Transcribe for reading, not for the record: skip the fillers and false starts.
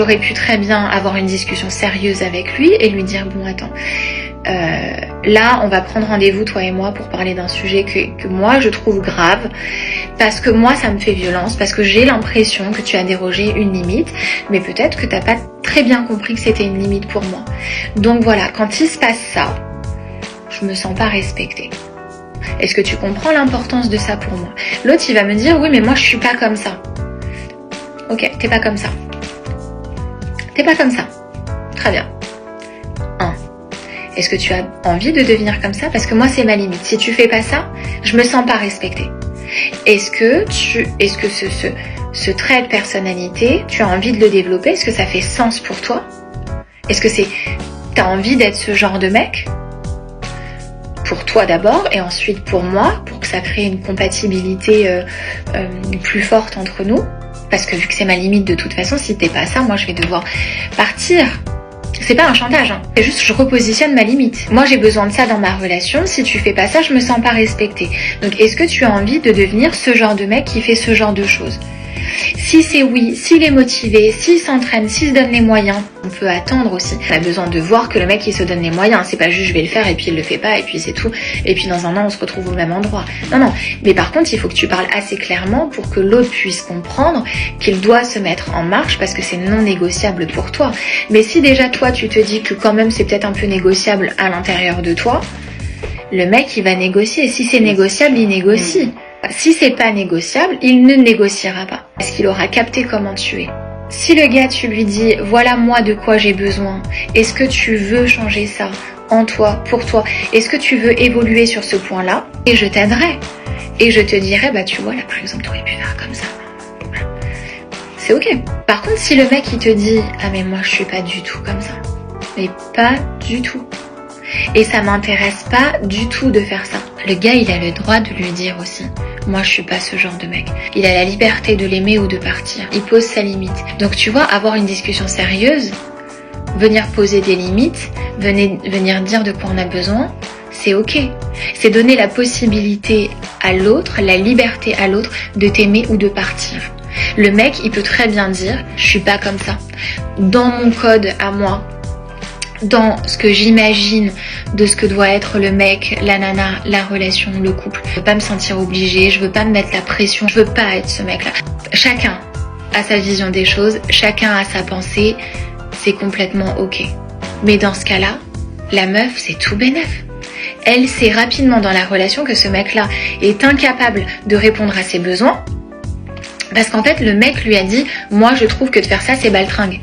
J'aurais pu très bien avoir une discussion sérieuse avec lui et lui dire bon attends, là on va prendre rendez-vous toi et moi pour parler d'un sujet que moi je trouve grave, parce que moi ça me fait violence, parce que j'ai l'impression que tu as dérogé une limite, mais peut-être que t'as pas très bien compris que c'était une limite pour moi. Donc voilà, quand il se passe ça, je me sens pas respectée. Est-ce que tu comprends l'importance de ça pour moi? L'autre il va me dire oui mais moi je suis pas comme ça. Ok, t'es pas comme ça. T'es pas comme ça. Très bien. 1. Est-ce que tu as envie de devenir comme ça? Parce que moi, c'est ma limite. Si tu fais pas ça, je me sens pas respectée. Est-ce que ce trait de personnalité, tu as envie de le développer? Est-ce que ça fait sens pour toi? Est-ce que t'as envie d'être ce genre de mec? Pour toi d'abord, et ensuite pour moi, pour que ça crée une compatibilité plus forte entre nous. Parce que vu que c'est ma limite de toute façon, si t'es pas ça, moi je vais devoir partir. C'est pas un chantage, hein. C'est juste je repositionne ma limite. Moi j'ai besoin de ça dans ma relation. Si tu fais pas ça, je me sens pas respectée. Donc est-ce que tu as envie de devenir ce genre de mec qui fait ce genre de choses? Si c'est oui, s'il est motivé, s'il s'entraîne, s'il se donne les moyens, on peut attendre aussi. On a besoin de voir que le mec il se donne les moyens. C'est pas juste je vais le faire et puis il le fait pas et puis c'est tout. Et puis dans un an on se retrouve au même endroit. Non. Mais par contre il faut que tu parles assez clairement pour que l'autre puisse comprendre qu'il doit se mettre en marche parce que c'est non négociable pour toi. Mais si déjà toi tu te dis que quand même c'est peut-être un peu négociable à l'intérieur de toi, le mec il va négocier. Si c'est négociable, il négocie. Si c'est pas négociable, il ne négociera pas. Parce qu'il aura capté comment tu es. Si le gars, tu lui dis, voilà moi de quoi j'ai besoin, est-ce que tu veux changer ça en toi, pour toi? Est-ce que tu veux évoluer sur ce point-là? Et je t'aiderai. Et je te dirai, bah tu vois, là par exemple, tu aurais pu faire comme ça. C'est ok. Par contre, si le mec il te dit, ah mais moi je suis pas du tout comme ça. Mais pas du tout. Et ça m'intéresse pas du tout de faire ça. Le gars, il a le droit de lui dire aussi. Moi, je suis pas ce genre de mec. Il a la liberté de l'aimer ou de partir. Il pose sa limite. Donc, tu vois, avoir une discussion sérieuse, venir poser des limites, venir dire de quoi on a besoin, c'est ok. C'est donner la possibilité à l'autre, la liberté à l'autre de t'aimer ou de partir. Le mec, il peut très bien dire, je suis pas comme ça. Dans mon code à moi, dans ce que j'imagine de ce que doit être le mec, la nana, la relation, le couple. Je veux pas me sentir obligée, je veux pas me mettre la pression, je veux pas être ce mec-là. Chacun a sa vision des choses, chacun a sa pensée, c'est complètement ok. Mais dans ce cas-là, la meuf, c'est tout bénef. Elle sait rapidement dans la relation que ce mec-là est incapable de répondre à ses besoins. Parce qu'en fait, le mec lui a dit « Moi, je trouve que de faire ça, c'est baltringue. »